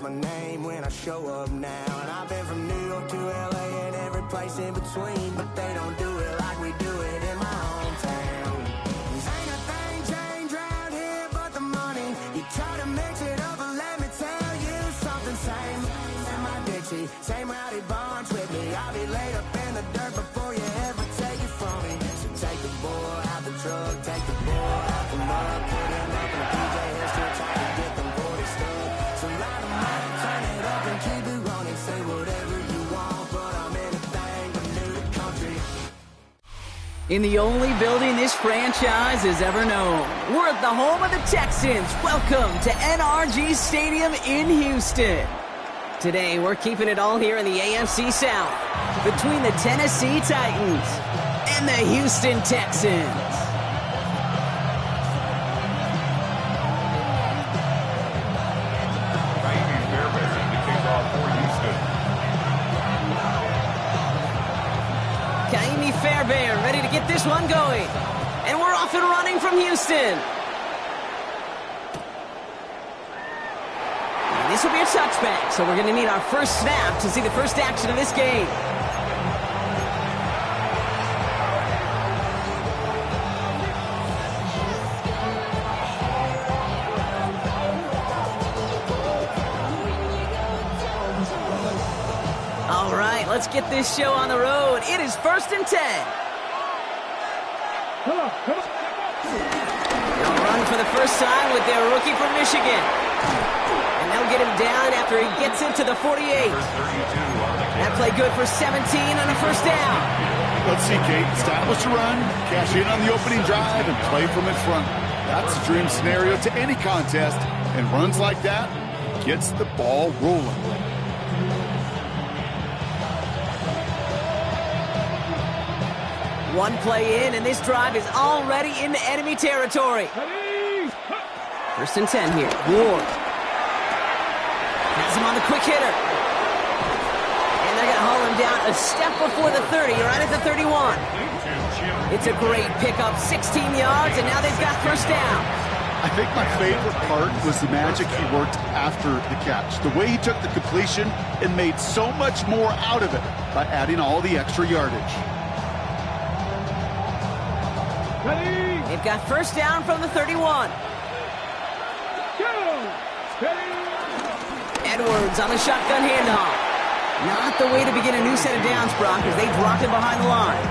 my name when I show up now. And I've been from New York to LA and every place in between, but they don't do it like we do it in my hometown. 'Cause ain't a thing changed round here but the money. You try to mix it up and let me tell you something. Same in my Dixie, same rowdy bunch with me. I'll be laid up in the dirt before you ever take it from me. So take the boy out the truck, take the boy out the mud, put him up in a PJ history, try to get them 40 stuck. So light 'em up, turn it up and keep it running. Say whatever you want, but I'm anything but new to country. In the only building this franchise has ever known, we're at the home of the Texans. Welcome to NRG Stadium in Houston. Today, we're keeping it all here in the AFC South between the Tennessee Titans and the Houston Texans. Kaimi Fairbairn ready to get this one going. And we're off and running from Houston. And this will be a touchback, so we're going to need our first snap to see the first action of this game. All right, let's get this show on the road. It is 1st and 10. They'll run for the first time with their rookie from Michigan. And they'll get him down after he gets into the 48. That play good for 17 on a first down. Let's see, Kate. Establish a run, cash in on the opening drive, and play from in front. That's a dream scenario to any contest. And runs like that gets the ball rolling. One play in, and this drive is already into enemy territory. 1st and 10 here. Ward has him on the quick hitter. And they're going to haul him down a step before the 30, right at the 31. It's a great pickup, 16 yards, and now they've got first down. I think my favorite part was the magic he worked after the catch. The way he took the completion and made so much more out of it by adding all the extra yardage. They've got first down from the 31. Edwards on the shotgun handoff. Not the way to begin a new set of downs, Brock, as they dropped it behind the line.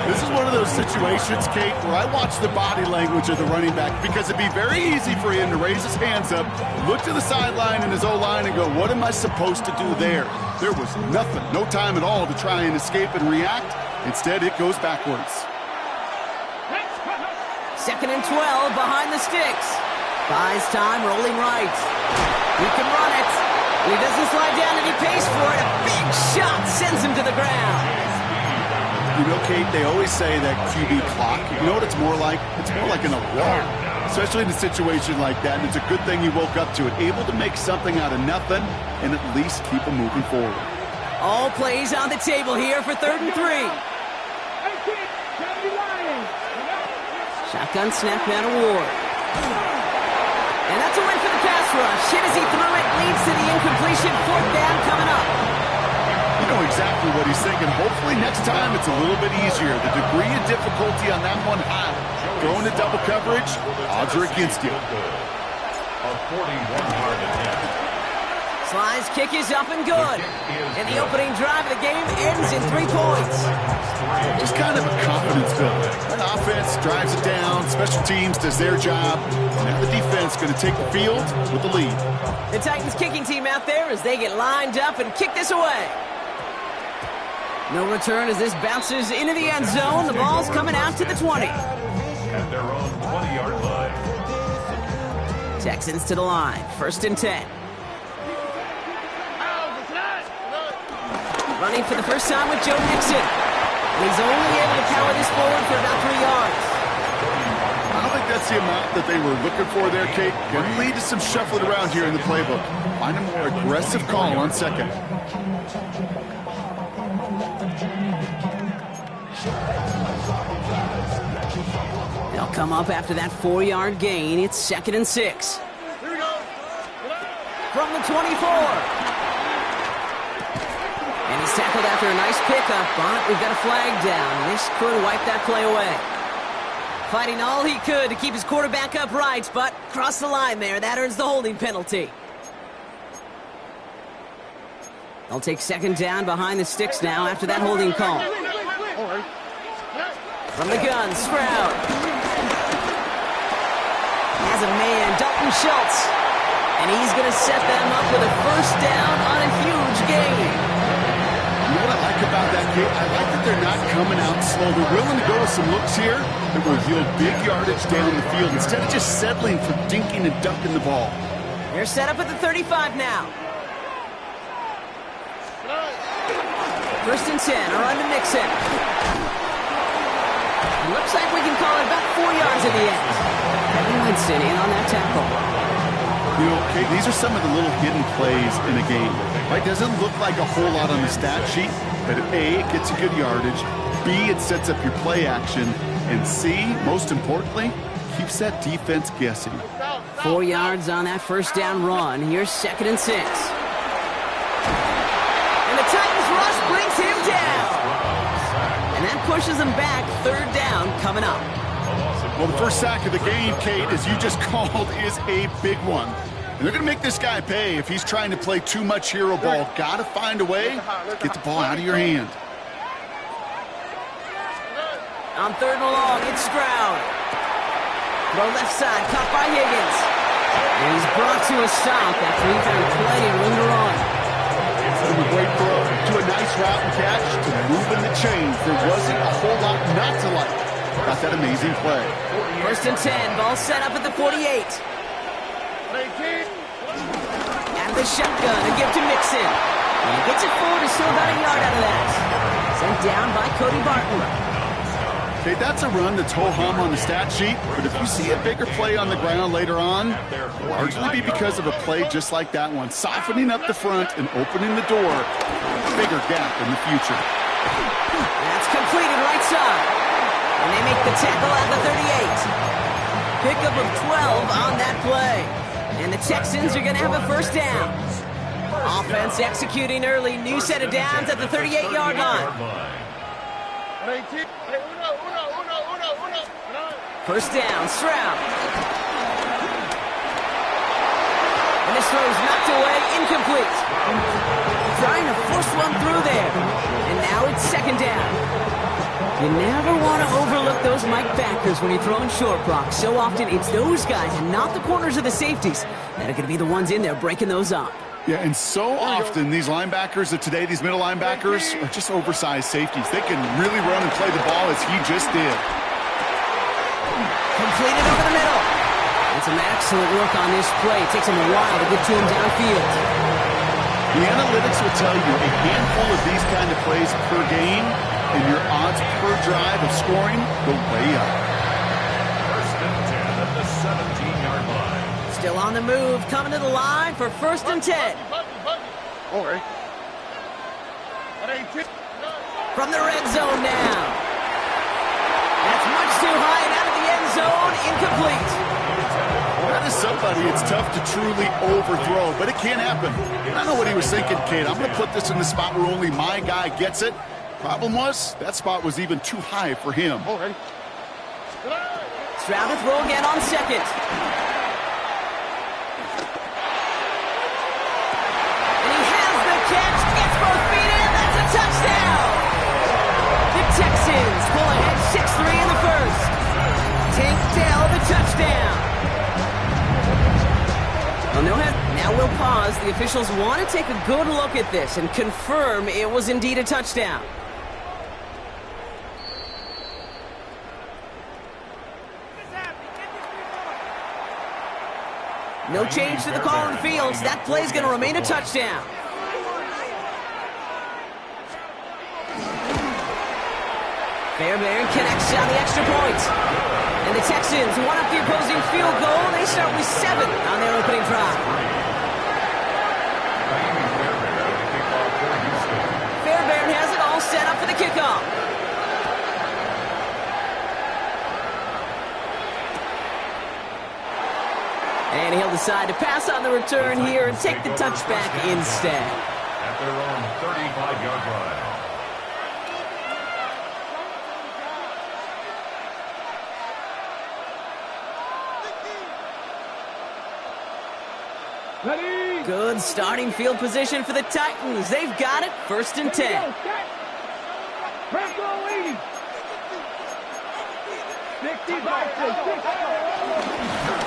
This is one of those situations, Kate, where I watch the body language of the running back because it'd be very easy for him to raise his hands up, look to the sideline in his O-line and go, what am I supposed to do there? There was nothing, no time at all to try and escape and react. Instead, it goes backwards. 2nd and 12 behind the sticks. Buys time, rolling right. He can run it. He doesn't slide down and he pays for it. A big shot sends him to the ground. You know, Kate, they always say that QB clock. You know what it's more like? It's more like an alarm, especially in a situation like that. And it's a good thing you woke up to it, able to make something out of nothing and at least keep them moving forward. All plays on the table here for 3rd and 3. Shotgun snap now to Ward. And that's a win for the pass rush. Hit as he threw it, leads to the incompletion. 4th down coming up. You know exactly what he's thinking. Hopefully next time it's a little bit easier. The degree of difficulty on that one high. Throwing to double coverage, odds are against you. A 41-yard attempt. Sly's kick is up and good. And the opening drive of the game ends in 3 points. Just kind of a confidence builder. An offense drives it down, special teams does their job. Now the defense going to take the field with the lead. The Titans kicking team out there as they get lined up and kick this away. No return as this bounces into the end zone. The ball's coming out to the 20. At their own 20-yard line. Texans to the line. 1st and 10. Running for the first time with Joe Mixon. And he's only able to power this forward for about 3 yards. I don't think that's the amount that they were looking for there, Kate. Going to lead to some shuffling around here in the playbook. Find a more aggressive call on 2nd. They'll come up after that 4-yard gain. It's 2nd and 6. from the 24. And he's tackled after a nice pickup, but we've got a flag down. This could wipe that play away. Fighting all he could to keep his quarterback upright, but crossed the line there. That earns the holding penalty. They'll take second down behind the sticks now after that holding call. From the gun, Stroud. Has a man, Dalton Schultz. And he's going to set them up with a first down on a huge gain. You know what I like about that, Kate? I like that they're not coming out slow. They're willing to go with some looks here that will yield big yardage down the field instead of just settling for dinking and ducking the ball. They're set up at the 35 now. First and 10, around to Mixon. Looks like we can call it about 4 yards in the end. Evan Winston in on that tackle. You know, Kate, these are some of the little hidden plays in a game. Right? Doesn't look like a whole lot on the stat sheet, but A, it gets you good yardage. B, it sets up your play action. And C, most importantly, keeps that defense guessing. 4 yards on that first down run. Here's second and 6. And the Titans rush brings him down. And that pushes him back. Third down coming up. Well, the first sack of the game, Kate, as you just called, is a big one. And they're going to make this guy pay if he's trying to play too much hero ball. Got to find a way to get the ball out of your hand. On third and long, it's Stroud. Throw left side, caught by Higgins. And he's brought to a stop after he found plenty of room to run. From a great throw to a nice route and catch to moving the chains. There wasn't a whole lot not to like. Got that amazing play. First and 10, ball set up at the 48. Out of the shotgun, a give to Mixon. And he gets it forward, he's still about a yard out of that. Sent down by Cody Barton. Okay, that's a run that's ho-hum on the stat sheet, but if you see a bigger play on the ground later on, it'll largely be because of a play just like that one, softening up the front and opening the door for a bigger gap in the future. That's completed right side. And they make the tackle at the 38. Pickup of 12 on that play. And the Texans are going to have a first down. Offense executing early. New set of downs at the 38-yard line. First down, Stroud. And this throw's knocked away, incomplete. Trying to force one through there. And now it's second down. You never want to overlook those Mike backers when you're throwing short, Brock. So often it's those guys and not the corners or the safeties that are going to be the ones in there breaking those up. Yeah, and so often these linebackers of today, these middle linebackers, are just oversized safeties. They can really run and play the ball as he just did. Completed over the middle. And some excellent work on this play. It takes him a while to get to him downfield. The analytics will tell you a handful of these kind of plays per game, and your odds per drive of scoring go way up. First and 10 at the 17-yard line. Still on the move, coming to the line for first and 10. From the red zone now. That's much too high and out of the end zone, incomplete. That is somebody it's tough to truly overthrow, but it can happen. I don't know what he was thinking, Kate. I'm going to put this in the spot where only my guy gets it. Problem was, that spot was even too high for him. Stroud to throw again on second. And he has the catch, gets both feet in, that's a touchdown! The Texans pull ahead 6-3 in the first. Tank Dell, the touchdown. Well, now we'll pause. The officials want to take a good look at this and confirm it was indeed a touchdown. No change to the call in the fields. That play's going to remain a touchdown. Fairbairn connects on the extra point. And the Texans want up the opposing field goal. They start with 7 on their opening drive. Fairbairn has it all set up for the kickoff. And he held his decide to pass on the return here and take the touchback instead. At their own 35-yard line. Good starting field position for the Titans. They've got it, 1st and 10.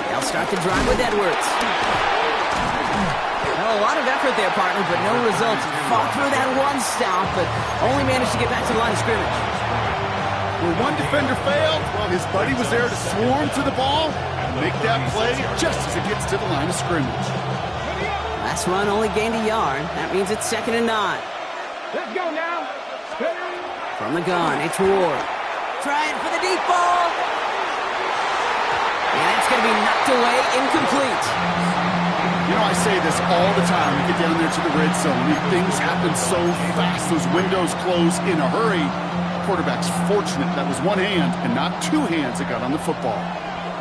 They'll start the drive with Edwards. Well, a lot of effort there, partner, but no results. Fought through that one stop, but only managed to get back to the line of scrimmage. When one defender failed, well, his buddy was there to swarm to the ball and make that play just as it gets to the line of scrimmage. Last run only gained a yard. That means it's 2nd and 9. Let's go now. From the gun, it's Ward. Trying for the deep ball. And that's going to be knocked away, incomplete. You know, I say this all the time. We get down there to the red zone. Things happen so fast. Those windows close in a hurry. Quarterback's fortunate that was one hand and not two hands that got on the football.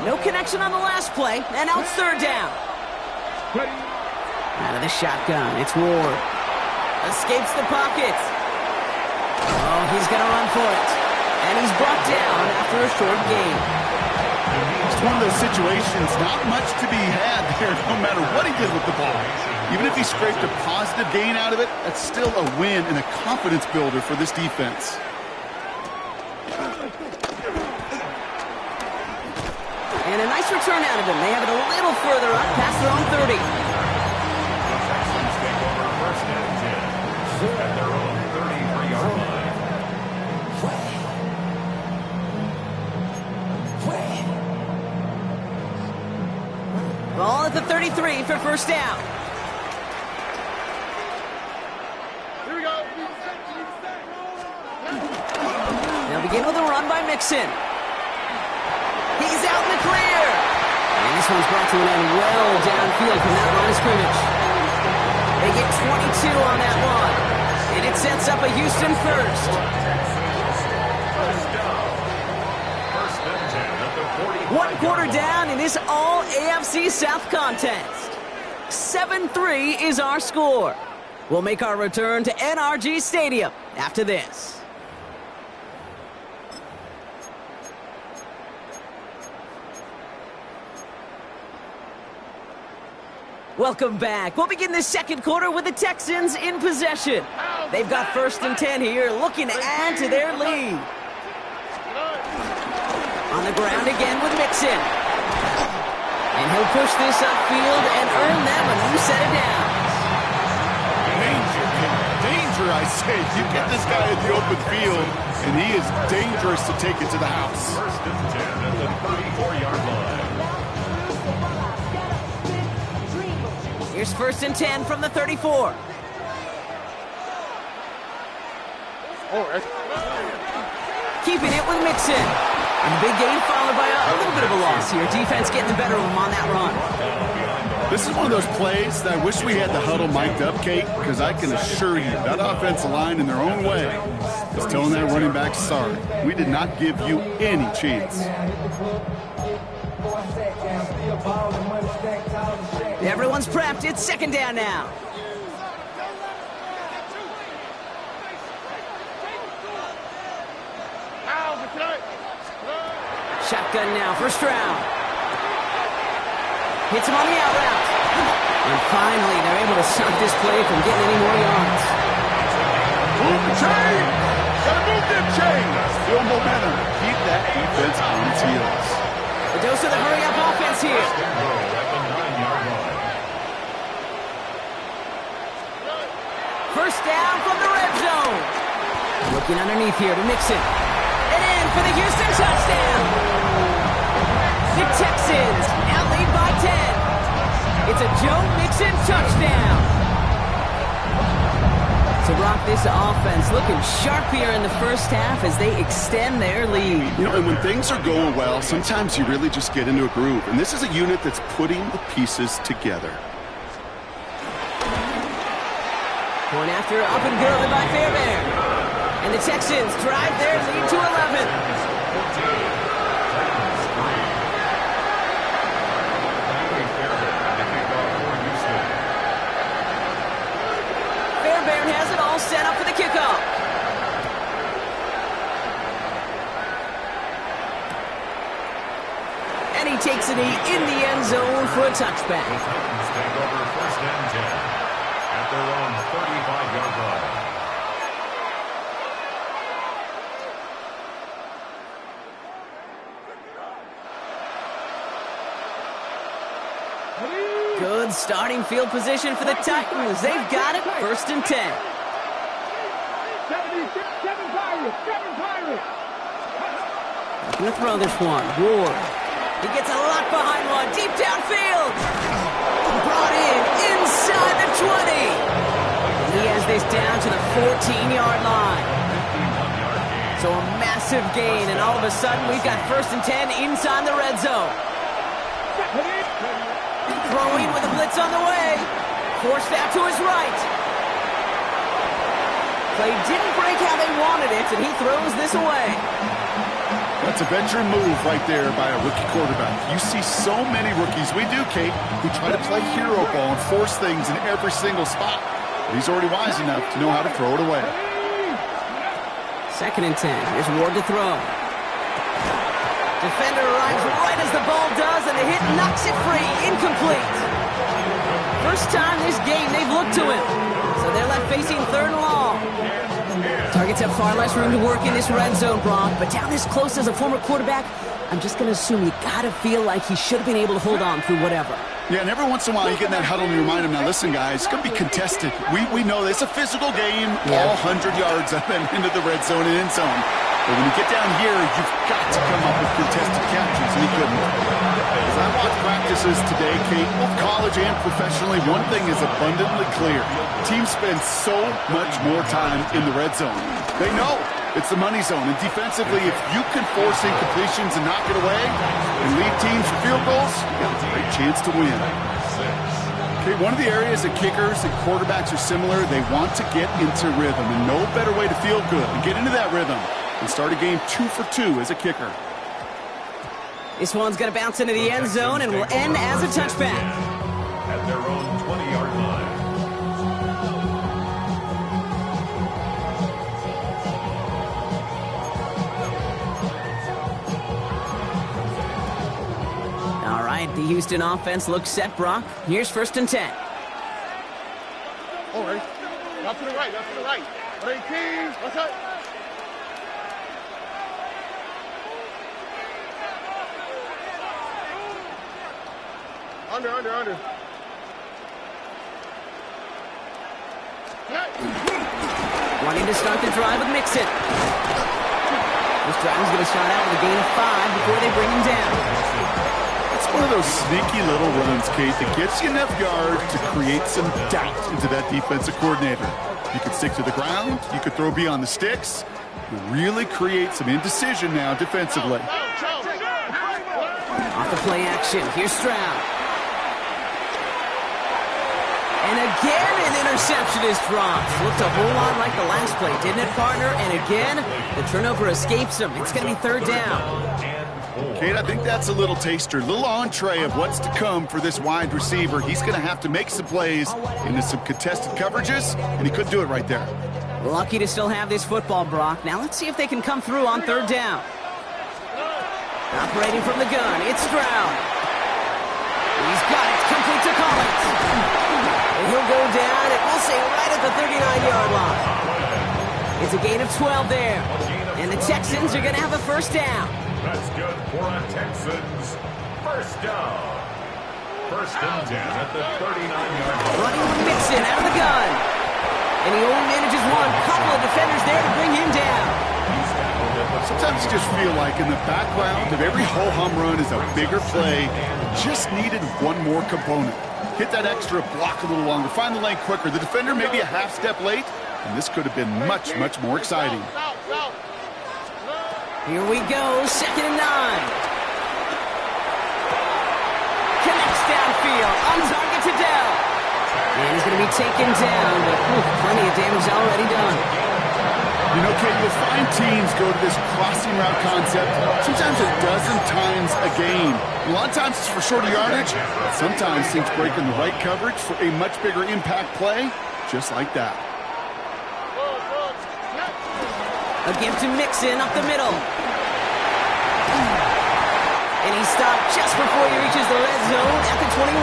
No connection on the last play, and now it's 3rd down. Out of the shotgun, it's Ward. Escapes the pocket. Oh, he's going to run for it. And he's brought down after a short gain. It's one of those situations, not much to be had there, no matter what he did with the ball. Even if he scraped a positive gain out of it, that's still a win and a confidence builder for this defense. And a nice return out of him. They have it a little further up past their own 30. Texans take over 1st and 10 at their own 33-yard line. Ball at the 33 for 1st down. Here we go. They'll begin with a run by Mixon. He's out in the clear. And this one's brought to an end well downfield from that line of scrimmage. They get 22 on that one. And it sets up a Houston 1st. First down. 1st and 10 at the 45. 1 quarter down in this all AFC South contest. 7-3 is our score. We'll make our return to NRG Stadium after this. Welcome back. We'll begin this 2nd quarter with the Texans in possession. They've got 1st and 10 here, looking to add to their lead. On the ground again with Mixon. And he'll push this upfield and earn them a new set of downs. Danger, I say. You get this guy in the open field, and he is dangerous to take it to the house. 1st and 10 at the 34-yard line. Here's 1st and 10 from the 34. Keeping it with Mixon. And a big gain followed by a little bit of a loss here. Defense getting the better of him on that run. This is one of those plays that I wish we had the huddle mic'd up, Kate, because I can assure you that offensive line in their own way is telling that running back, sorry, we did not give you any chance. Everyone's prepped. It's 2nd down now. Shotgun now for Stroud. Hits him on the out route. And finally, they're able to stop this play from getting any more yards. Move the chain! Gotta move them chains! Build momentum. Keep that defense on its heels. A dose of the hurry-up offense here. At the 9-yard line. 1st down from the red zone. Looking underneath here to Mixon. And in for the Houston touchdown. The Texans now lead by 10. It's a Joe Mixon touchdown. So, Brock, this offense looking sharp here in the 1st half as they extend their lead. You know, and when things are going well, sometimes you really just get into a groove. And this is a unit that's putting the pieces together. Going after up and good by Fairbairn. And the Texans drive their lead to 11. takes a knee in the end zone for a touchback. Titans take over 1st and 10 at their own 35-yard line. Good starting field position for the Titans. They've got it, 1st and 10. 7 Pirates. Looking to throw this one. Ward. He gets a lot behind one. Deep downfield. Brought in inside the 20. And he has this down to the 14-yard line. So a massive gain, and all of a sudden we've got 1st and 10 inside the red zone. Throwing with a blitz on the way. Forced out to his right. Play didn't break how they wanted it, and he throws this away. That's a veteran move right there by a rookie quarterback. You see so many rookies, we do, Kate, who try to play hero ball and force things in every single spot. But he's already wise enough to know how to throw it away. 2nd and 10. Here's Ward to throw. Defender arrives right as the ball does, and the hit knocks it free. Incomplete. First time this game they've looked to him. So they're left facing 3rd and long. Targets have far less room to work in this red zone, Brock. But down this close as a former quarterback, I'm just going to assume you got to feel like he should have been able to hold on through whatever. Yeah, and every once in a while you get in that huddle and you remind him, now listen, guys, it's going to be contested. We know it's a physical game, all 100 yards up and into the red zone and end zone. But when you get down here, you've got to come up with contested catches, and he couldn't. As I watched practices today, Kate, both college and professionally, one thing is abundantly clear. Teams spend so much more time in the red zone. They know it's the money zone, and defensively, if you can force incompletions and knock it away and lead teams for field goals, you got a great chance to win. Okay, one of the areas that kickers and quarterbacks are similar, they want to get into rhythm, and no better way to feel good and get into that rhythm and start a game 2 for 2 as a kicker. This one's going to bounce into the end zone and will end as a touchback. At their own 20-yard line. All right, the Houston offense looks set, Brock. Here's 1st and 10. All right. Up to the right, up to the right. 18. What's up? Under. Wanting to start the drive with Mixon. This drive is going to start out with a gain of 5 before they bring him down. It's one of those sneaky little runs, Kate, that gets you enough yard to create some doubt into that defensive coordinator. You could stick to the ground. You could throw beyond the sticks. You really create some indecision now defensively. Off the play action. Here's Stroud. And again, an interception is dropped. Looked a whole lot like the last play, didn't it, partner? And again, the turnover escapes him. It's going to be 3rd down. Kate, I think that's a little taster, a little entree of what's to come for this wide receiver. He's going to have to make some plays into some contested coverages, and he couldn't do it right there. Lucky to still have this football, Brock. Now let's see if they can come through on 3rd down. Operating from the gun, it's Stroud. He's got it, complete to Collins. And he'll go down, and we'll say right at the 39-yard line. It's a gain of 12 there. And the Texans are going to have a 1st down. That's good for a Texans 1st down. 1st and 10 at the 39-yard line. Running with Mixon out of the gun. And he only manages one. Couple of defenders there to bring him down. Sometimes you just feel like in the background of every ho-hum run is a bigger play. Just needed one more component. Hit that extra block a little longer. Find the lane quicker. The defender may be a half step late, and this could have been much, much more exciting. Here we go, 2nd and 9. Connects downfield, on target to Dell. And he's going to be taken down, but plenty of damage already done. You know, Kate, you'll find teams go to this crossing route concept sometimes a dozen times a game. A lot of times it's for shorter yardage. Sometimes teams break in the right coverage for a much bigger impact play, just like that. A give to Mixon up the middle. And he stopped just before he reaches the red zone at the 21.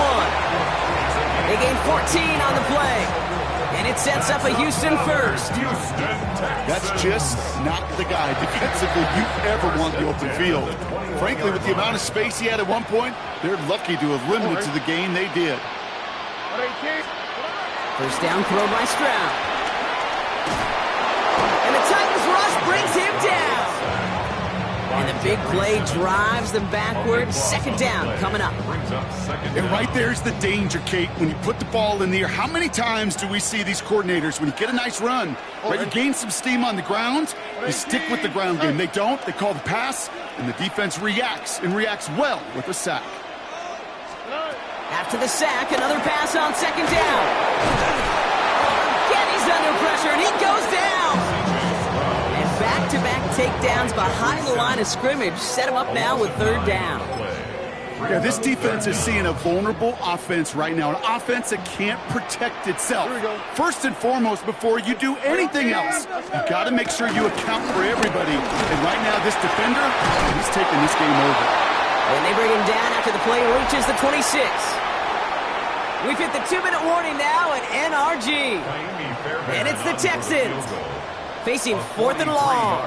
They gain 14 on the play. And it sets up a Houston first. That's just not the guy defensively you ever want the open field. Frankly, with the amount of space he had at one point, they're lucky to have limited to the gain they did. First down throw by Stroud. And the Titans rush brings him down. And the big play drives them backwards. Second down coming up. And right there's the danger, Kate. When you put the ball in the air, how many times do we see these coordinators, when you get a nice run, right, you gain some steam on the ground, you stick with the ground game. They don't. They call the pass, and the defense reacts, and reacts well with a sack. After the sack, another pass on second down. Again, he's under pressure, and he goes down. And back-to-back takedowns behind the line of scrimmage set him up now with third down. Yeah, this defense is seeing a vulnerable offense right now, an offense that can't protect itself. First and foremost, before you do anything else, you got to make sure you account for everybody. And right now, this defender, he's taking this game over. And they bring him down after the play reaches the 26. We've hit the 2-minute warning now at NRG. And it's the Texans facing fourth and long.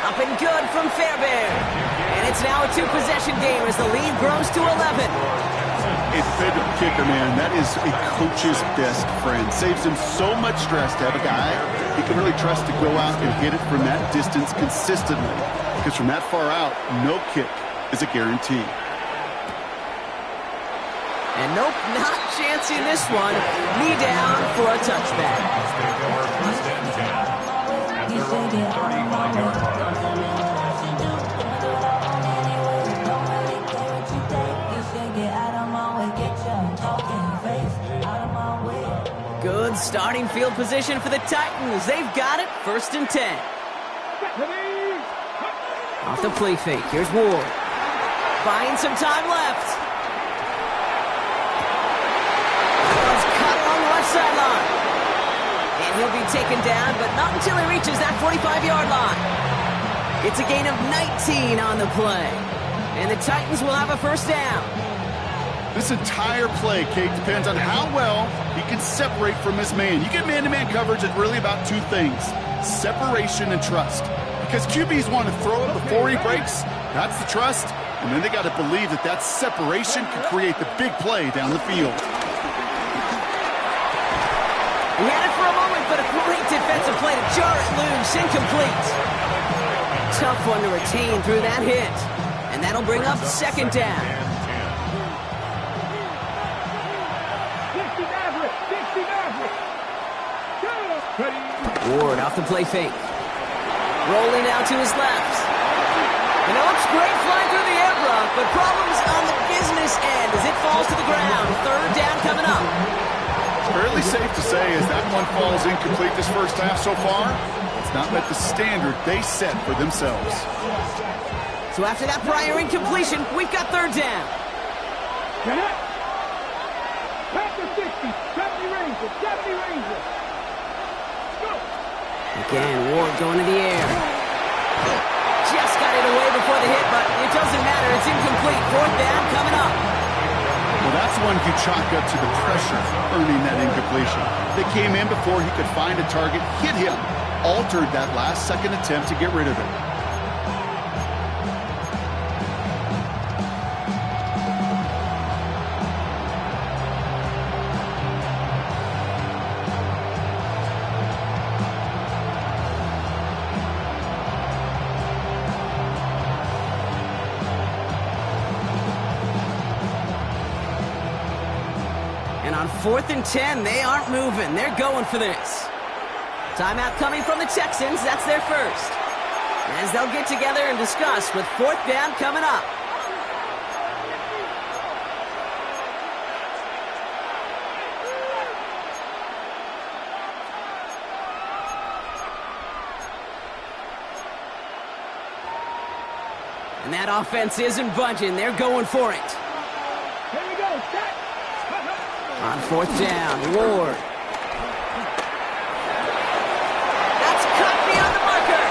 Up and good from Fairbairn. And it's now a two-possession game as the lead grows to 11. A defensive kicker, man, that is a coach's best friend. Saves him so much stress to have a guy he can really trust to go out and hit it from that distance consistently. Because from that far out, no kick is a guarantee. And nope, not chancing this one. Knee down for a touchback. Good starting field position for the Titans. They've got it, first and 10. Off the play fake, here's Ward. Buying some time left. Cut along the left sideline. And he'll be taken down, but not until he reaches that 45-yard line. It's a gain of 19 on the play. And the Titans will have a first down. This entire play, Kate, depends on how well he can separate from his man. You get man-to-man coverage, it's really about two things: separation and trust. Because QBs want to throw it before he breaks. That's the trust. And then they got to believe that that separation can create the big play down the field. He had it for a moment, but a great defensive play to jar it loose. Incomplete. Tough one to retain through that hit. And that'll bring up second down. Ward off the play fake. Rolling out to his left. And it looks great flying through the air block, but problems on the business end as it falls to the ground. Third down coming up. Fairly safe to say as that one falls incomplete this first half so far, it's not met the standard they set for themselves. So after that prior incompletion, we've got third down. Pass the 60, 70 Rangers, 70 Rangers. Again, Ward going to the air. Just got it away before the hit, but it doesn't matter. It's incomplete. Fourth down coming up. Well, that's one you chalk up to the pressure earning that incompletion. They came in before he could find a target, hit him, altered that last-second attempt to get rid of it. On 4th and 10, they aren't moving. They're going for this. Timeout coming from the Texans. That's their first. As they'll get together and discuss with fourth down coming up. And that offense isn't budging. They're going for it. Here we go, set. On fourth down, Ward. That's cut beyond the marker.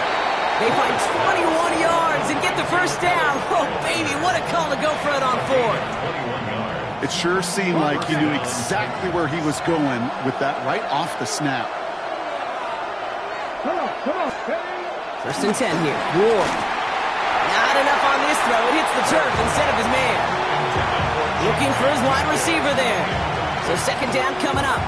They find 21 yards and get the first down. Oh, baby, what a call to go for it on fourth. It sure seemed like he knew exactly where he was going with that right off the snap. Come on. First and 10 here. Ward. Not enough on this throw. It hits the turf instead of his man. Looking for his wide receiver there. So second down coming up.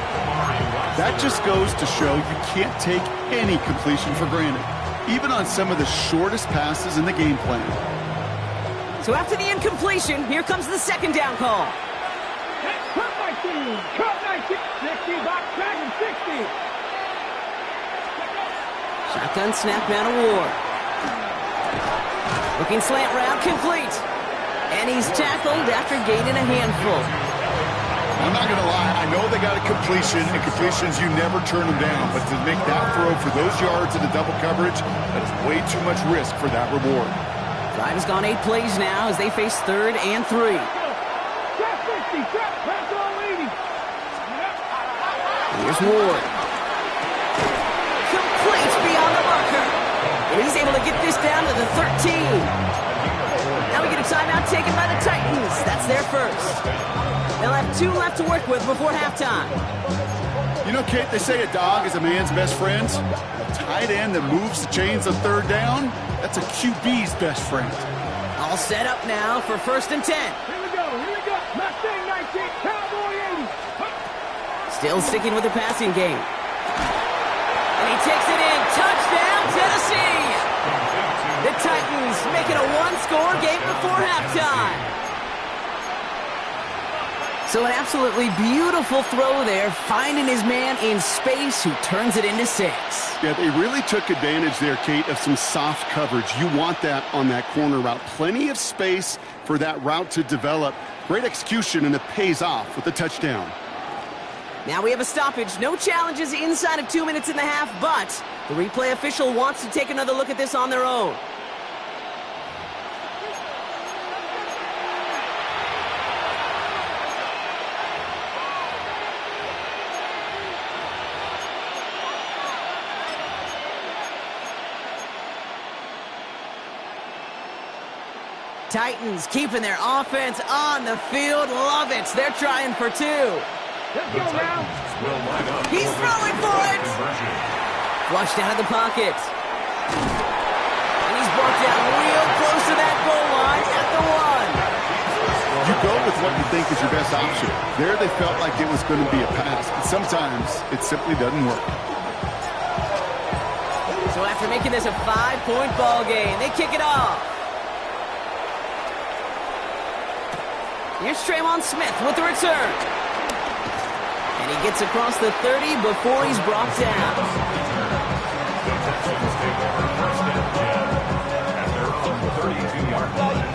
That just goes to show you can't take any completion for granted, even on some of the shortest passes in the game plan. So after the incompletion, here comes the second down call. Cut 19. Cut 19. 60. Box tag and 60. Shotgun snap down to Ward. Looking slant route complete. And he's tackled after gaining a handful. I'm not going to lie, I know they got a completion, and completions, you never turn them down. But to make that throw for those yards in the double coverage, that is way too much risk for that reward. Drive has gone 8 plays now as they face third and 3. Trap 60. Trap. Pass it on 80. Here's Ward. Complete beyond the marker. And he's able to get this down to the 13. Now we get a timeout taken by the Titans. That's their first. They'll have 2 left to work with before halftime. You know, Kate, they say a dog is a man's best friend. A tight end that moves the chains on third down, that's a QB's best friend. All set up now for first and 10. Here we go. Mustang 19. Cowboy 80. Still sticking with the passing game. And he takes it in. Touchdown, Tennessee! The Titans make it a 1-score game before halftime. So an absolutely beautiful throw there, finding his man in space who turns it into 6. Yeah, they really took advantage there, Kate, of some soft coverage. You want that on that corner route. Plenty of space for that route to develop. Great execution, and it pays off with the touchdown. Now we have a stoppage. No challenges inside of 2 minutes and a half, but the replay official wants to take another look at this on their own. Titans keeping their offense on the field. Love it. They're trying for 2. Let's go now. He's throwing for it. Flushed out of the pocket. And he's brought down real close to that goal line at the 1. You go with what you think is your best option. There they felt like it was going to be a pass, but sometimes it simply doesn't work. So after making this a 5-point ball game, they kick it off. Here's Traymon Smith with the return. And he gets across the 30 before he's brought down. The Texans take over first and 10 at their own 32-yard line.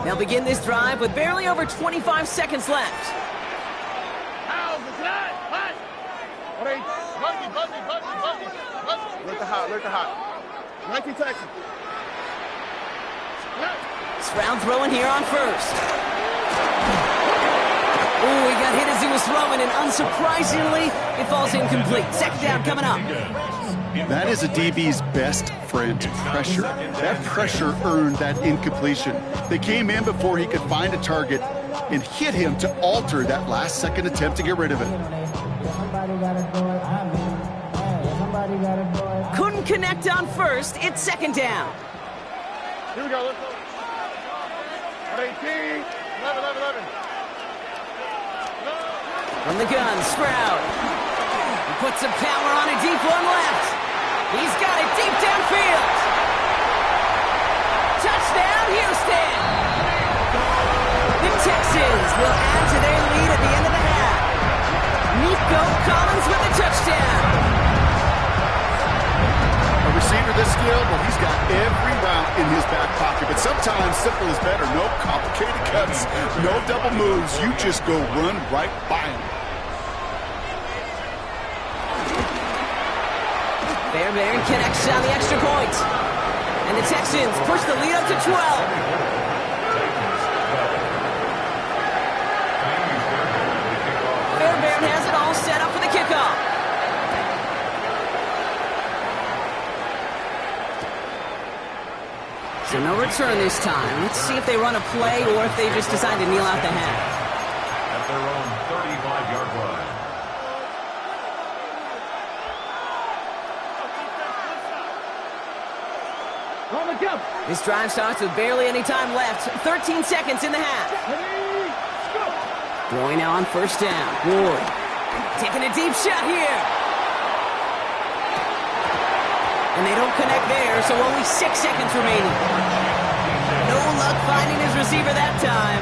They'll begin this drive with barely over 25 seconds left. Let the hot. 19 Texans. Stroud throwing here on first. Ooh, he got hit as he was throwing, and unsurprisingly, it falls incomplete. Second down coming up. That is a DB's best friend, pressure. That pressure earned that incompletion. They came in before he could find a target and hit him to alter that last-second attempt to get rid of it. Couldn't connect on first. It's second down. Here we go. Let's go. 18. 11. From the gun, Stroud. He puts some power on a deep one left. He's got it deep downfield. Touchdown, Houston. The Texans will add to their lead at the end of the half. Nico Collins with a touchdown. A receiver this skilled, well, he's got every route in his back pocket, but sometimes simple is better. No complicated cuts, no double moves. You just go run right by him. Fairbairn connects on the extra point. And the Texans push the lead up to 12. So no return this time. Let's see if they run a play or if they just decide to kneel out the half. At their own 35-yard line. On the jump. This drive starts with barely any time left. 13 seconds in the half. Ready, go. Throwing now on first down. Ward taking a deep shot here. And they don't connect there, so only 6 seconds remaining. No luck finding his receiver that time.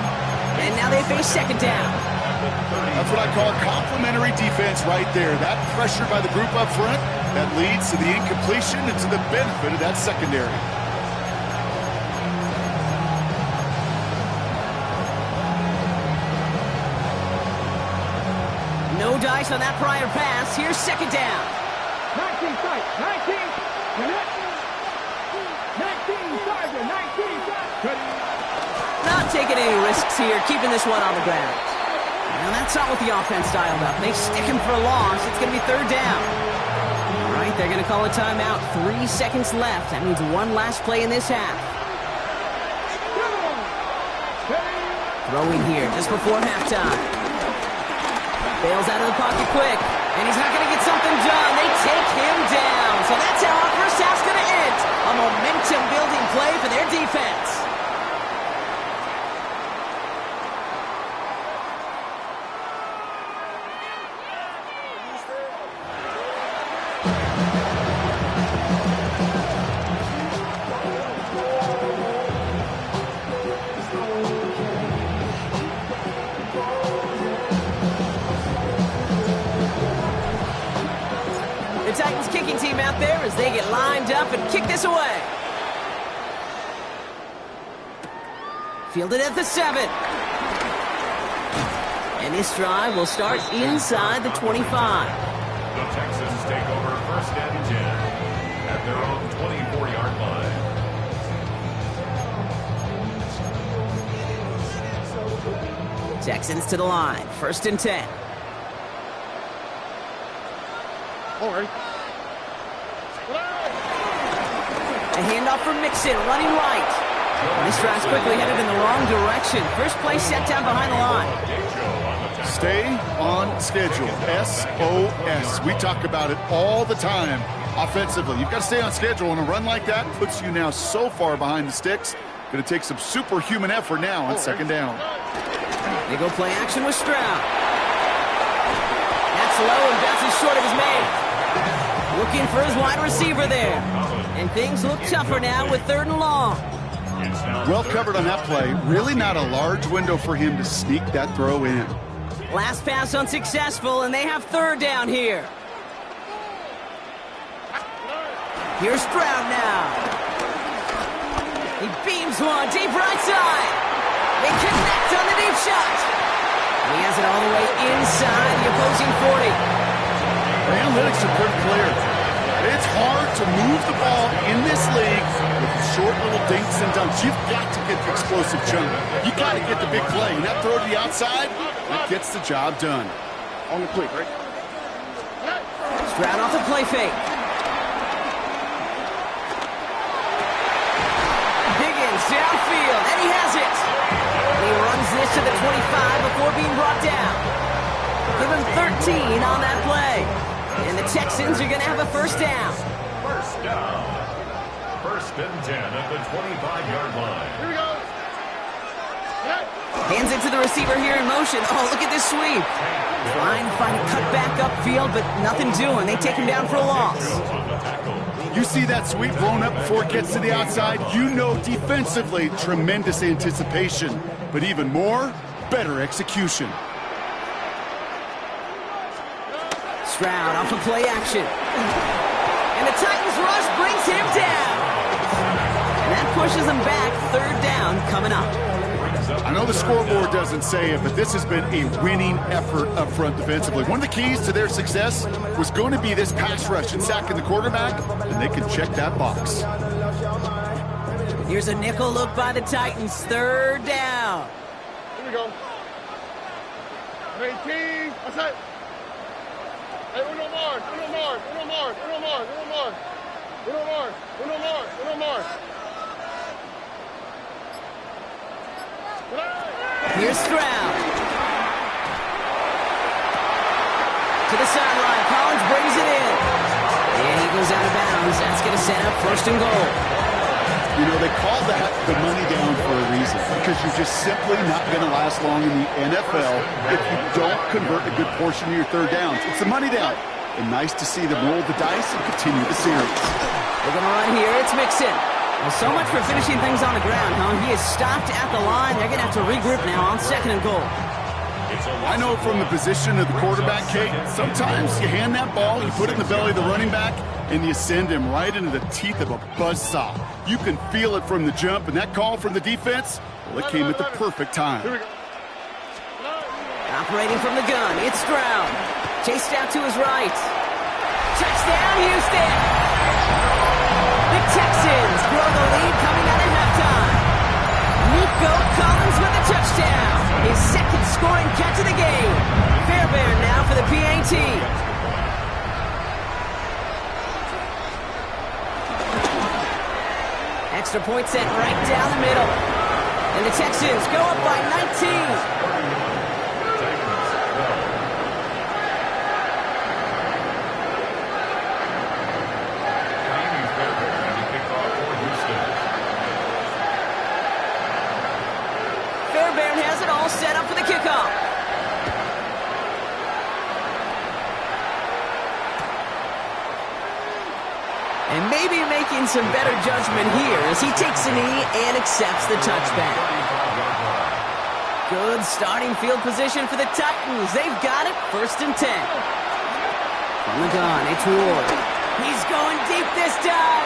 And now they face second down. That's what I call complimentary defense right there. That pressure by the group up front, that leads to the incompletion and to the benefit of that secondary. No dice on that prior pass. Here's second down. 19 sight. 19. Connect. 19 target. 19 target. Not taking any risks here, keeping this one on the ground. Now that's not what the offense dialed up. They stick him for a loss. It's going to be third down. All right, they're going to call a timeout. 3 seconds left. That means one last play in this half. Throwing here just before halftime. Bails out of the pocket quick, and he's not going to get something done. They take him down. So that's how our first half's going to end. A momentum-building play for their defense. Titans kicking team out there as they get lined up and kick this away. Fielded at the 7. And this drive will start inside the 25. The Texans take over first and 10 at their own 24-yard line. Texans to the line. First and 10. All right. A handoff for Mixon, running right. And this drive's quickly headed in the wrong direction. First play set down behind the line. Stay on schedule. SOS. We talk about it all the time offensively. You've got to stay on schedule, and a run like that puts you now so far behind the sticks. Going to take some superhuman effort now on second down. They go play action with Stroud. That's low and bounces short of his man. Looking for his wide receiver there. And things look tougher now with third and long. Well covered on that play. Really not a large window for him to sneak that throw in. Last pass unsuccessful, and they have third down here. Here's Stroud now. He beams one deep right side. They connect on the deep shot. And he has it all the way inside the opposing 40. The analytics are pretty clear. It's hard to move the ball in this league with short little dinks and dunks. You've got to get the explosive chunk. You've got to get the big play. And that throw to the outside, that gets the job done. On the quick, right? Stroud off the play fake. Higgins downfield, and he has it. He runs this to the 25 before being brought down. Give him 13 on that play. And the Texans are going to have a first down. First down. First and 10 at the 25-yard line. Here we go. Hands it to the receiver here in motion. Oh, look at this sweep. Trying to find a cut back upfield, but nothing doing. They take him down for a loss. You see that sweep blown up before it gets to the outside. You know defensively, tremendous anticipation. But even more, better execution. Stroud off of play action. And the Titans rush brings him down. And that pushes them back. Third down coming up. I know the scoreboard doesn't say it, but this has been a winning effort up front defensively. One of the keys to their success was going to be this pass rush and sacking the quarterback, and they can check that box. Here's a nickel look by the Titans. Third down. Here we go. 18. That's it. Hey, uno more. Here's Stroud. To the sideline. Collins brings it in. And he goes out of bounds. That's going to set up first and goal. You know, they call that the money down for a reason, because you're just simply not going to last long in the NFL if you don't convert a good portion of your third downs. It's the money down. And nice to see them roll the dice and continue the series. They're going to run here. It's Mixon. Well, so much for finishing things on the ground, huh? He is stopped at the line. They're going to have to regroup now on second and goal. I know from the position of the quarterback, Kate, sometimes you hand that ball, you put it in the belly of the running back, and you send him right into the teeth of a buzzsaw. You can feel it from the jump, and that call from the defense, well, it came at the perfect time. Operating from the gun, it's Stroud. Chased out to his right. Touchdown, Houston! The Texans grow the lead coming out of halftime. Nico Collins with the touchdown. His second scoring catch of the game. Fairbairn now for the PAT. Extra point set right down the middle. And the Texans go up by 19. Fairbairn has it all set up for the kickoff. And maybe making some better judgment here as he takes a knee and accepts the touchback. Good starting field position for the Titans. They've got it, 1st and 10. From the gun, it's Ward. He's going deep this time.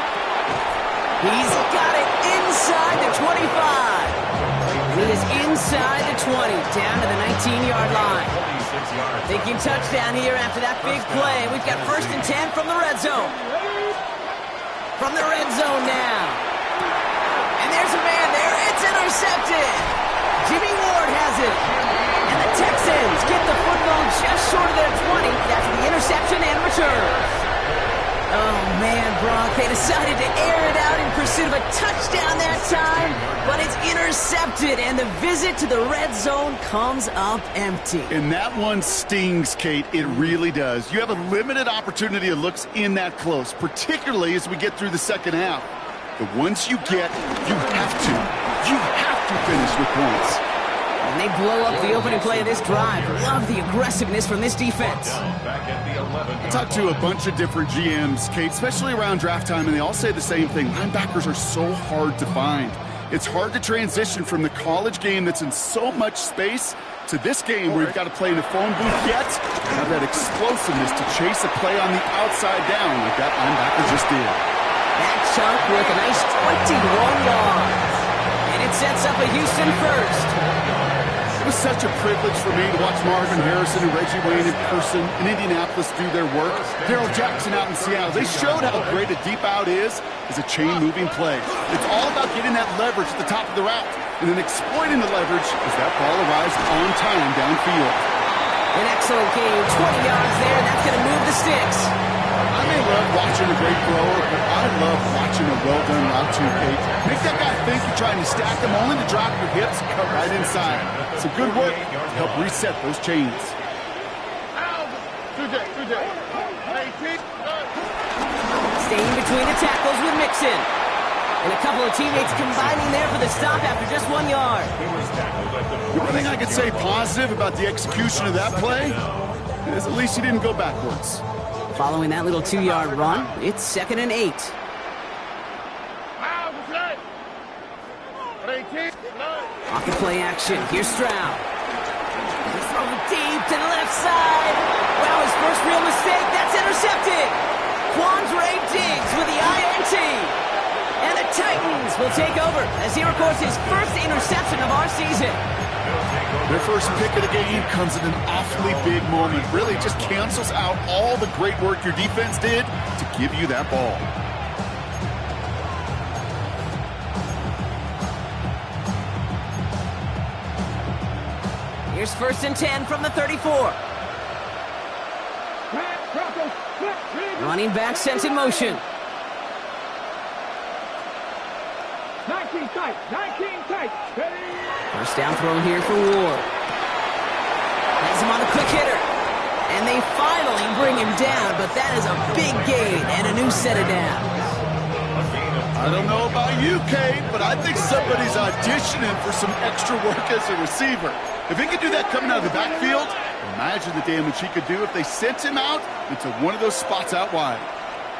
He's got it inside the 25. He is inside the 20, down to the 19-yard line. Thinking touchdown here after that big play. We've got 1st and 10 from the red zone. From the red zone now. And there's a man there. It's intercepted. Jimmy Ward has it. And the Texans get the football just short of their 20 after the interception and return. Oh, man, Brock, they decided to air it out in pursuit of a touchdown that time, but it's intercepted, and the visit to the red zone comes up empty. And that one stings, Kate. It really does. You have a limited opportunity of looks in that close, particularly as we get through the second half. But once you get, you have to finish with points. And they blow up the opening play of this drive. Love the aggressiveness from this defense. I talked to a bunch of different GMs, Kate, especially around draft time, and they all say the same thing. Linebackers are so hard to find. It's hard to transition from the college game that's in so much space to this game where you've got to play in a phone booth yet have that explosiveness to chase a play on the outside down like that linebacker just did. That chunk with a nice 21 yards. And it sets up a Houston first. It was such a privilege for me to watch Marvin Harrison and Reggie Wayne in person in Indianapolis do their work. Daryl Jackson out in Seattle. They showed how great a deep out is as a chain-moving play. It's all about getting that leverage at the top of the route and then exploiting the leverage as that ball arrives on time downfield. An excellent game. 20 yards there. That's going to move the sticks. I may love watching a great thrower, but I love watching a well-done route too, Kate. Make that guy think you're trying to stack them only to drop your hips and cut right inside. Some good work to help reset those chains. Staying between the tackles with Mixon. And a couple of teammates combining there for the stop after just 1 yard. The only thing I could say positive about the execution of that play is at least he didn't go backwards. Following that little 2-yard run, it's 2nd and 8. Pocket play action. Here's Stroud. He's throwing deep to the left side. Wow, his first real mistake. That's intercepted. Quandre Diggs with the INT. And the Titans will take over as he records his first interception of our season. Their first pick of the game comes at an awfully big moment. Really just cancels out all the great work your defense did to give you that ball. Here's 1st and 10 from the 34. Running back sent in motion. 19 tight. 19 tight. Ready? First down throw here for Ward. Has him on a quick hitter. And they finally bring him down, but that is a big gain and a new set of downs. I don't know about you, Kate, but I think somebody's auditioning for some extra work as a receiver. If he could do that coming out of the backfield, imagine the damage he could do if they sent him out into one of those spots out wide.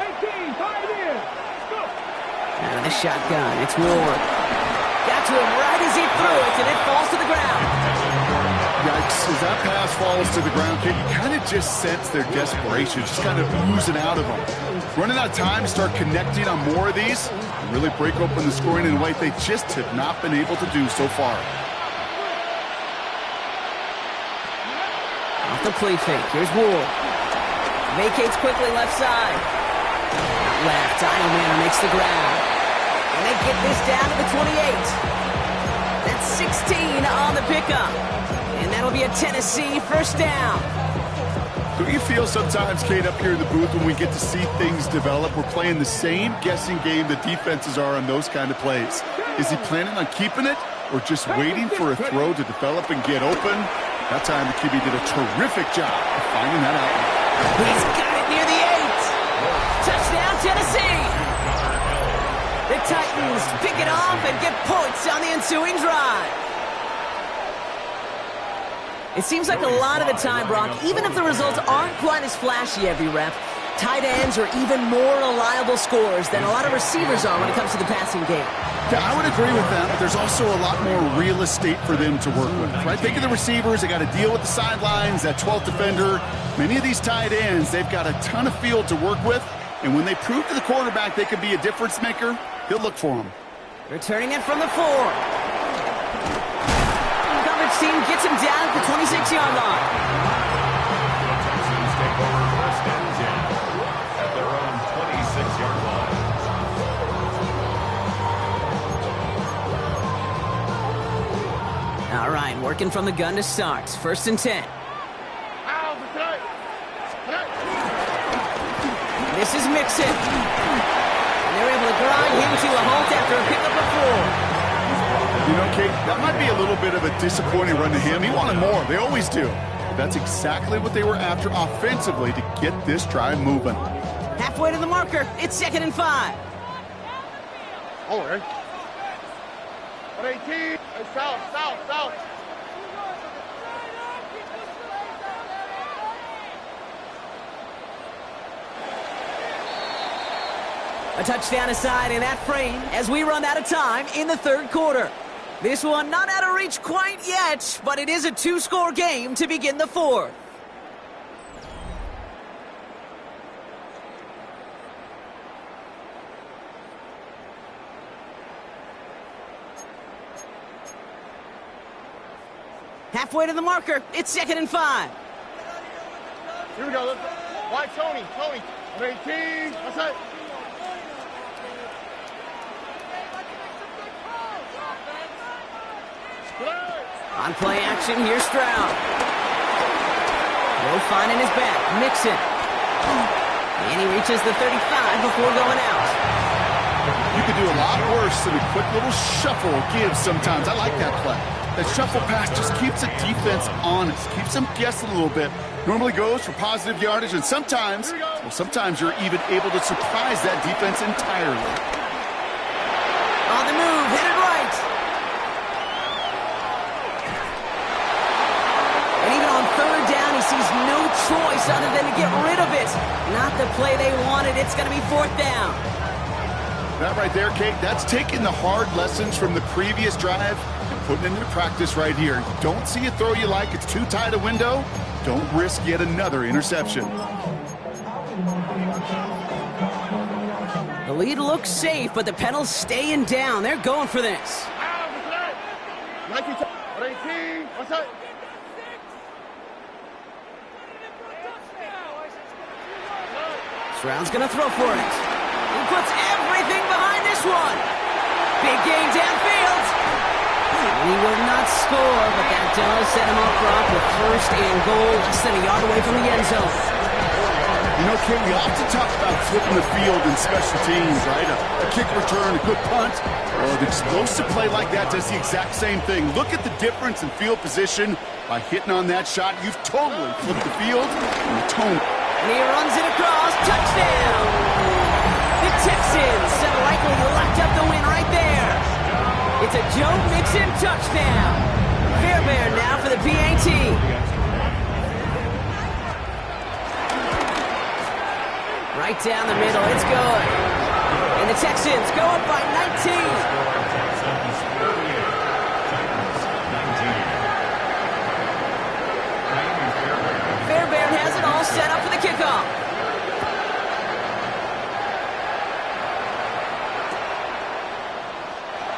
18, 5 in. Go. Out of the shotgun, it's Ward. Got to him right as he threw it, and it falls to the ground. Yikes, as that pass falls to the ground, Kate, you kind of just sense their desperation, just kind of oozing out of them. Running out of time to start connecting on more of these and really break open the scoring in a way they just have not been able to do so far. Off the play fake, here's Ward. Vacates quickly left side. Left, Idleman makes the grab. And they get this down to the 28. That's 16 on the pickup. And that'll be a Tennessee first down. Don't you feel sometimes, Kate, up here in the booth when we get to see things develop, we're playing the same guessing game the defenses are on those kind of plays? Is he planning on keeping it or just waiting for a throw to develop and get open? That time the QB did a terrific job of finding that out. He's got it near the 8. Touchdown, Tennessee. The Titans pick it off and get points on the ensuing drive. It seems like a lot of the time, Brock, even if the results aren't quite as flashy every rep, tight ends are even more reliable scorers than a lot of receivers are when it comes to the passing game. Yeah, I would agree with that, but there's also a lot more real estate for them to work with, right? Think of the receivers. They got to deal with the sidelines, that 12th defender. Many of these tight ends, they've got a ton of field to work with, and when they prove to the quarterback they can be a difference maker, he'll look for them. Returning it from the 4. Coverage team gets him down at the 26-yard line. Texans take over first and 10 at their own 26-yard line. All right, working from the gun to start. First and 10. This is Mixon. And they're able to grind him to a halt after a pickup of 4. You know, Kate, that might be a little bit of a disappointing run to him. He wanted more. They always do. But that's exactly what they were after offensively to get this drive moving. Halfway to the marker. It's 2nd and 5. All right. 18. South. A touchdown aside in that frame as we run out of time in the third quarter. This one not out of reach quite yet, but it is a 2-score game to begin the fourth. Halfway to the marker. It's 2nd and 5. Here we go. Wide Tony. 18. What's that? On play action, here's Stroud. No finding his back. Mixon. And he reaches the 35 before going out. You could do a lot worse than a quick little shuffle gives sometimes. I like that play. That shuffle pass just keeps the defense honest, keeps them guessing a little bit. Normally goes for positive yardage, and sometimes you're even able to surprise that defense entirely. On the move, headed right. And even on third down, he sees no choice other than to get rid of it. Not the play they wanted. It's going to be 4th down. That right there, Kate, that's taking the hard lessons from the previous drive and putting it into practice right here. You don't see a throw you like, it's too tight a window. Don't risk yet another interception. The lead looks safe, but the Penals staying down. They're going for this. 18. What's that? Stroud's going to throw for it. He puts everything behind this one. Big gain downfield. He will not score, but that does set him up, Brock, with 1st and goal, less than a yard away from the end zone. You know, Kate, we often talk about flipping the field in special teams, right? A kick return, a good punt. Well, an explosive play like that does the exact same thing. Look at the difference in field position. By hitting on that shot, you've totally flipped the field and the tone. And he runs it across. Touchdown! The Texans have likely locked up the win right there. It's a Joe Mixon touchdown. Fairbairn now for the PAT. Right down the middle, it's good. And the Texans go up by 19. Fairbairn has it all set up for the kickoff.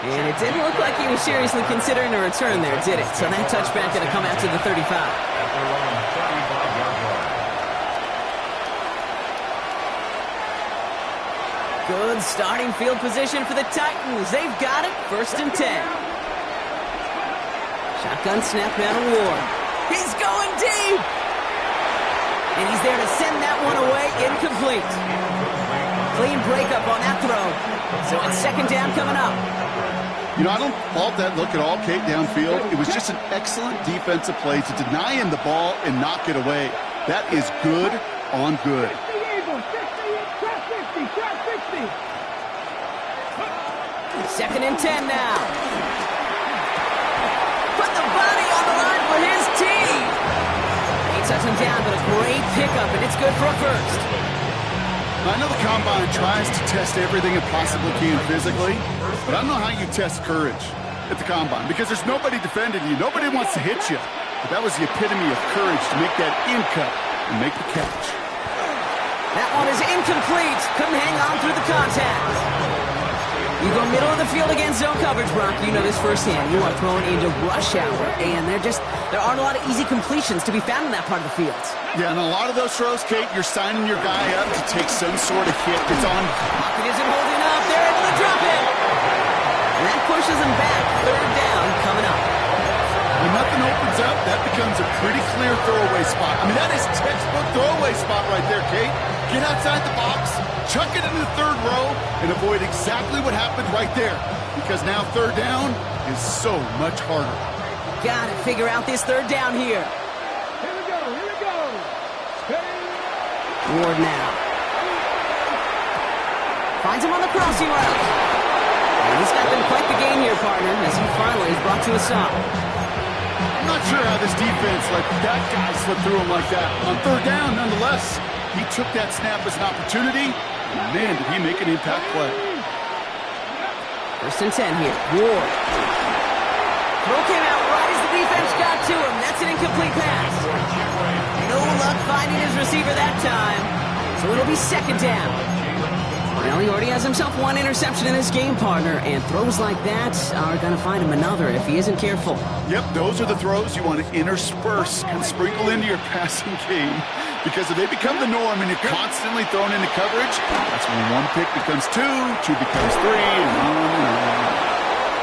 And it didn't look like he was seriously considering a return there, did it? So that touchback going to come out to the 35. Good starting field position for the Titans. They've got it, 1st and 10. Shotgun snap now to Ward. He's going deep! And he's there to send that one away, incomplete. Clean breakup on that throw. So it's 2nd down coming up. You know, I don't fault that look at all, Kate, downfield. It was just an excellent defensive play to deny him the ball and knock it away. That is good on good. 2nd and 10 now. Put the body on the line for his team. He touched him down, but a great pickup, and it's good for a 1st. I know the Combine tries to test everything it possibly can physically, but I don't know how you test courage at the Combine because there's nobody defending you. Nobody wants to hit you. But that was the epitome of courage to make that in cut and make the catch. That one is incomplete. Couldn't hang on through the contact. You go middle of the field against zone coverage, Brock. You know this firsthand. You are thrown into rush hour, and there aren't a lot of easy completions to be found in that part of the field. Yeah, and a lot of those throws, Kate, you're signing your guy up to take some sort of hit. It's on. Pocket isn't holding up. They're able to drop it. And that pushes them back. 3rd down coming up. When nothing opens up, that becomes a pretty clear throwaway spot. I mean, that is textbook throwaway spot right there, Kate. Get outside the box, chuck it into the 3rd row, and avoid exactly what happened right there. Because now 3rd down is so much harder. Got to figure out this 3rd down here. Here we go. Ward now. Finds him on the crossing route. And he's got them quite the gain here, partner, as he finally is brought to a stop. I'm not sure how this defense let that guy slip through him like that. On 3rd down, nonetheless, he took that snap as an opportunity. And man, did he make an impact play. 1st and 10 here. Ward. Throw came out right as the defense got to him. That's an incomplete pass. No luck finding his receiver that time. So it'll be 2nd down. Well, he already has himself one interception in this game, partner, and throws like that are going to find him another if he isn't careful. Yep, those are the throws you want to intersperse and sprinkle into your passing game, because if they become the norm and you're constantly thrown into coverage, that's when 1 pick becomes 2, 2 becomes 3, and on and on.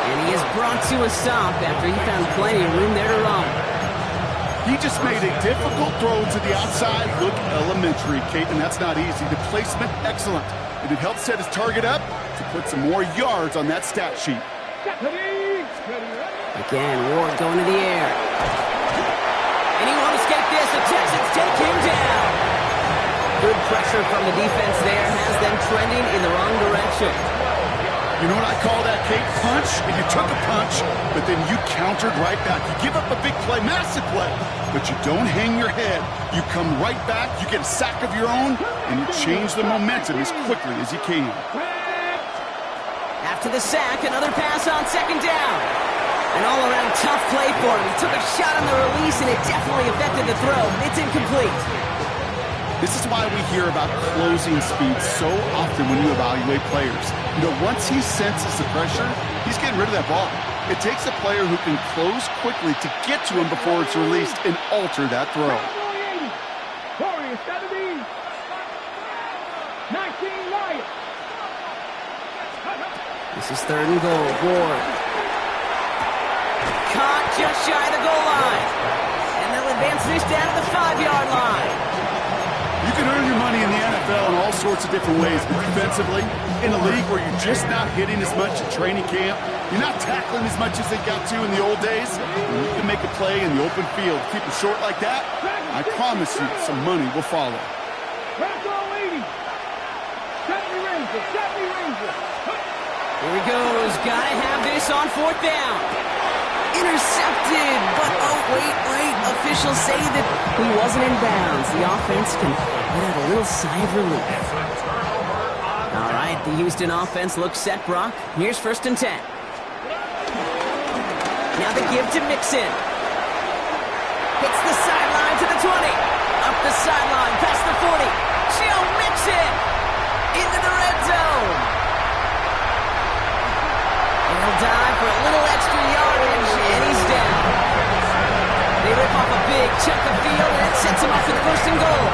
And he is brought to a stop after he found plenty of room there to roam. He just made a difficult throw to the outside look elementary, Kate, and that's not easy. The placement, excellent. And it helped set his target up to put some more yards on that stat sheet. Again, Ward going to the air. And he won't escape this. The Texans take him down. Good pressure from the defense there has them trending in the wrong direction. You know what I call that, Kate? Punch, and you took a punch, but then you countered right back. You give up a big play, massive play, but you don't hang your head. You come right back, you get a sack of your own, and you change the momentum as quickly as you can. After the sack, another pass on 2nd down. An all-around tough play for him. He took a shot on the release, and it definitely affected the throw. It's incomplete. This is why we hear about closing speed so often when you evaluate players. You know, once he senses the pressure, he's getting rid of that ball. It takes a player who can close quickly to get to him before it's released and alter that throw. Warriors 70. 19 Lions. This is 3rd and goal. Ward. Caught just shy of the goal line. And they'll advance this down to the 5-yard line. You can earn your money in the NFL in all sorts of different ways, but defensively, in a league where you're just not hitting as much at training camp, you're not tackling as much as they got to in the old days, and you can make a play in the open field. Keep it short like that, I promise you some money will follow. Here he goes. Gotta have this on 4th down. Intercepted, but oh, wait. Officials say that he wasn't in bounds. The offense can let out a little sigh of relief. All right, the Houston offense looks set, Brock. Here's 1st and 10. Now the give to Mixon. Hits the sideline to the 20. Up the sideline, past the 40. Joe Mixon into the red zone. He'll dive for a little extra yardage, and he's down. They rip off a big chunk of field, and it sets him up for the 1st and goal.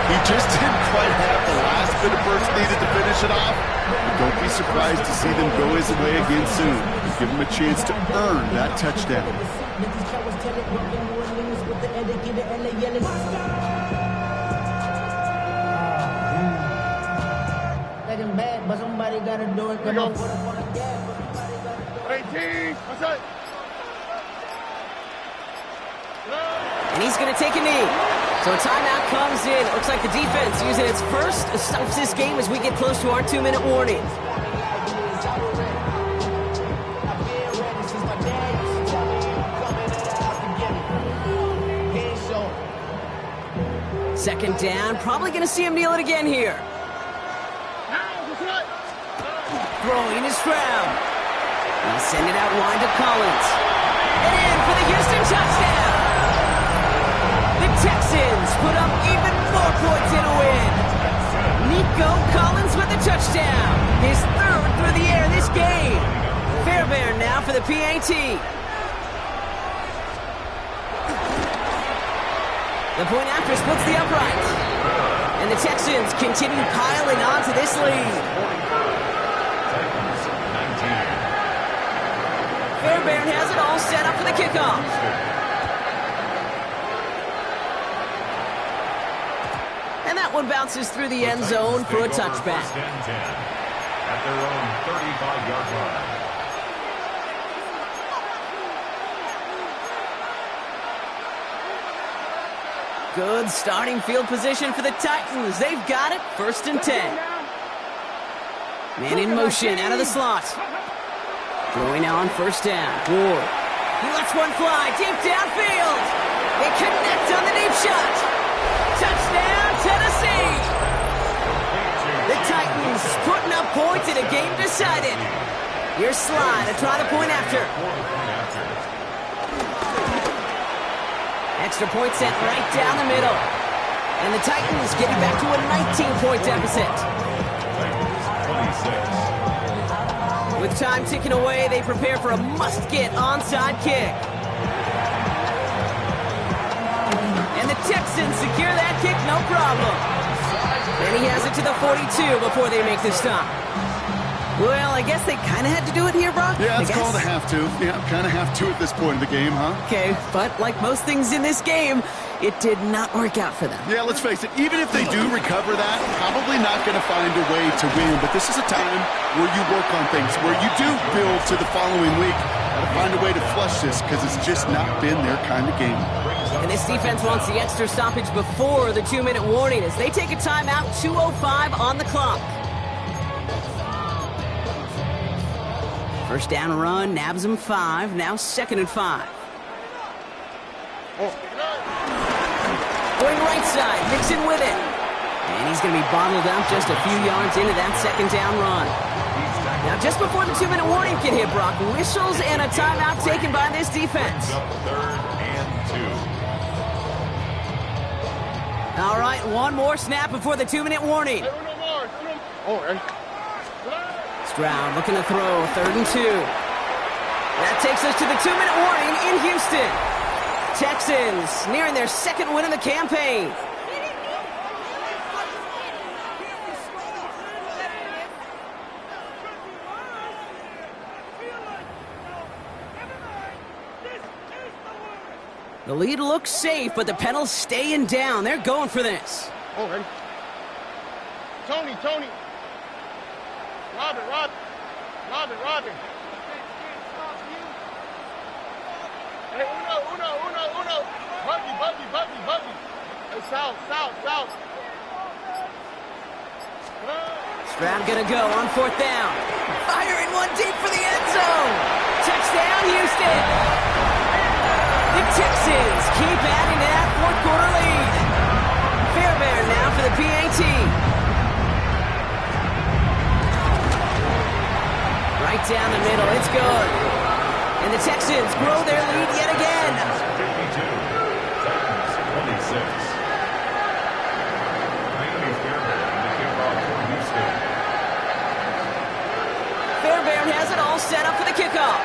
He just didn't quite have the last bit of burst needed to finish it off. But don't be surprised to see them go his way again soon. Give him a chance to earn that touchdown. Bad, but somebody gotta do it. Come on. 18. What's that? And he's going to take a knee. So a timeout comes in. It looks like the defense using its first stops this game as we get close to our 2-minute warning. Second down. Probably going to see him kneel it again here. Throwing is Stroud. He'll send it out wide to Collins. And in for the Houston touchdown. The Texans put up even more points in a win. Nico Collins with the touchdown. His 3rd through the air this game. Fairbairn now for the PAT. The point after splits the upright. And the Texans continue piling on to this lead. Fairbairn has it all set up for the kickoff. And that one bounces through the end zone for a touchback. At their own 35-yard line. Good starting field position for the Titans. They've got it. 1st and 10. Man in motion out of the slot. Throwing now on 1st down. Ward. He lets one fly deep downfield. They connect on the deep shot. Touchdown, Tennessee. The Titans putting up points in a game decided. Here's Sly to try the point after. Extra point set right down the middle. And the Titans getting back to a 19-point deficit. 26. With time ticking away, they prepare for a must-get onside kick. And the Texans secure that kick, no problem. And he has it to the 42 before they make the stop. Well, I guess they kind of had to do it here, Brock? Yeah, it's called a have to. Yeah, kind of have to at this point in the game, huh? Okay, but like most things in this game, it did not work out for them. Yeah, let's face it, even if they do recover that, probably not going to find a way to win. But this is a time where you work on things, where you do build to the following week. Got to find a way to flush this because it's just not been their kind of game. And this defense wants the extra stoppage before the 2-minute warning as they take a timeout, 2:05 on the clock. 1st down run, nabs him 5, now 2nd and 5. Going right side, Mixon with it. And he's going to be bottled up just a few yards into that 2nd down run. Now, just before the 2-minute warning can hit, Brock, whistles and a timeout taken by this defense. 3rd and 2. All right, one more snap before the 2-minute warning. Stroud looking to throw, 3rd and 2. That takes us to the 2-minute warning in Houston. Texans nearing their 2nd win of the campaign. The lead looks safe, but the pedals staying down. They're going for this. Oh, ready? Tony. Robin. Hey, Uno. Buggy. Hey, South. Stroud gonna go on 4th down. Firing one deep for the end zone. Touchdown, Houston. The Texans keep adding to that 4th quarter lead. Fairbairn now for the PAT. Right down the middle, it's good. And the Texans grow their lead yet again. 52, Texans 26. Fairbairn has it all set up for the kickoff.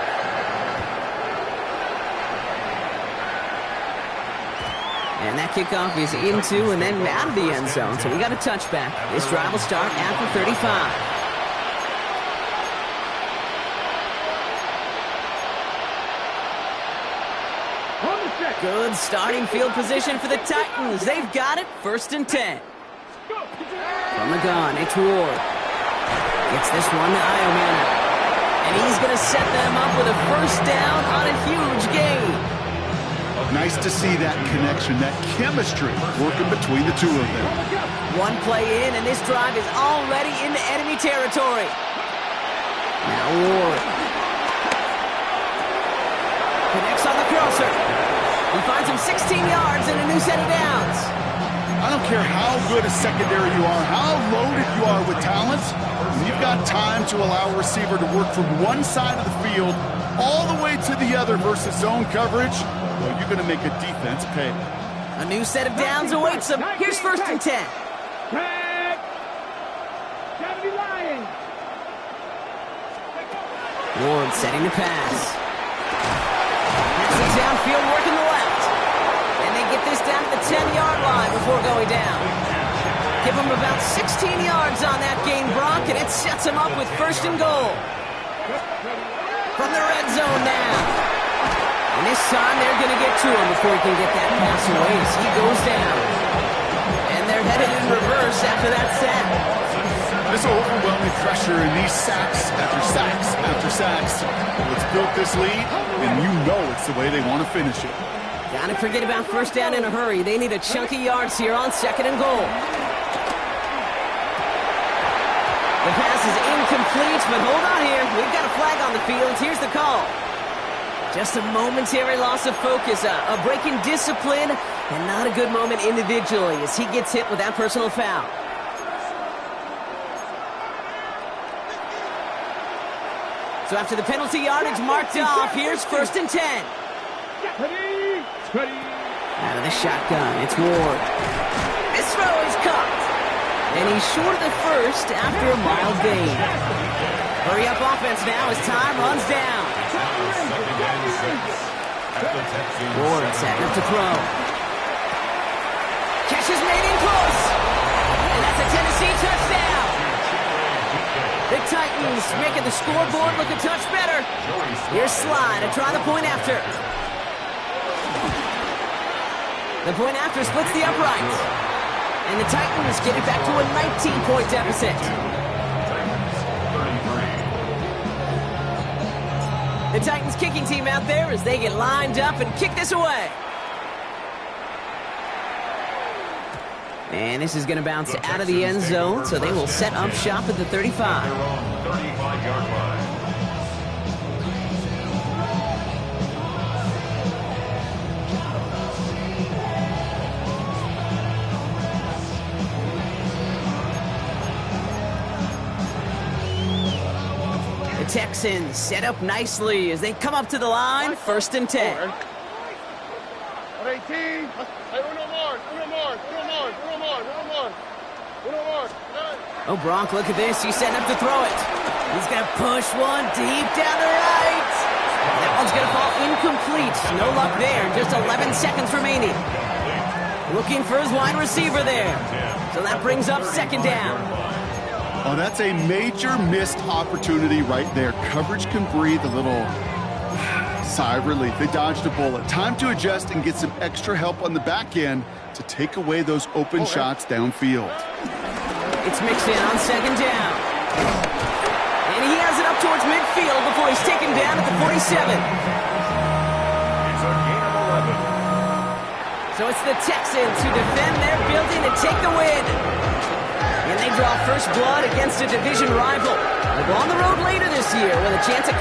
And that kickoff is into and then out of the end zone. So we got a touchback. This drive will start after 35. Good starting field position for the Titans. They've got it, 1st and 10. From the gun, it's Ward. Gets this one to Iomana. And he's going to set them up with a 1st down on a huge gain. Nice to see that connection, that chemistry working between the two of them. One play in, and this drive is already into enemy territory. Now Ward. Connects on the crosser. He finds him 16 yards and a new set of downs. I don't care how good a secondary you are, how loaded you are with talent, when you've got time to allow a receiver to work from one side of the field all the way to the other versus zone coverage, well, you're going to make a defense pay. A new set of downs awaits him. Here's 1st and 10. Ward setting the pass. That's it downfield, working the left. And they get this down to the 10-yard line before going down. Give them about 16 yards on that gain, Brock, and it sets them up with 1st and goal. From the red zone now. And this time they're going to get to him before he can get that pass away as he goes down. And they're headed in reverse after that sack. This overwhelming pressure and these sacks after sacks. It's built this lead, and you know it's the way they want to finish it. Gotta forget about 1st down in a hurry. They need a chunky yards here on 2nd and goal. The pass is incomplete, but hold on here. We've got a flag on the field. Here's the call. Just a momentary loss of focus, a break in discipline, and not a good moment individually as he gets hit with that personal foul. So after the penalty yardage marked off, here's 1st and 10. Out of the shotgun, it's Ward. This throw is caught. And he's short of the 1st after a mild gain. Hurry up offense now as time runs down. Ward setting up to throw. Catch is made in close. And that's a Tennessee touchdown. The Titans making the scoreboard look a touch better. Here's Sly to try the point after. The point after splits the uprights. And the Titans get it back to a 19-point deficit. The Titans kicking team out there as they get lined up and kick this away. And this is going to bounce out of the end zone, so they will set up shop at the 35. 35-yard line. The Texans set up nicely as they come up to the line, 1st and 10. 18. Hey, uno more. Oh, Bronk, look at this. He's setting up to throw it. He's going to push one deep down the right. That one's going to fall incomplete. No luck there. Just 11 seconds remaining. Looking for his wide receiver there. So that brings up 2nd down. Oh, that's a major missed opportunity right there. Coverage can breathe a little Sigh of relief. They dodged a bullet. Time to adjust and get some extra help on the back end to take away those open shots downfield. It's mixed in on second down. And he has it up towards midfield before he's taken down at the 47. It's a gain of 11. So it's the Texans who defend their building and take the win. And they draw first blood against a division rival. They'll go on the road later this year with a chance at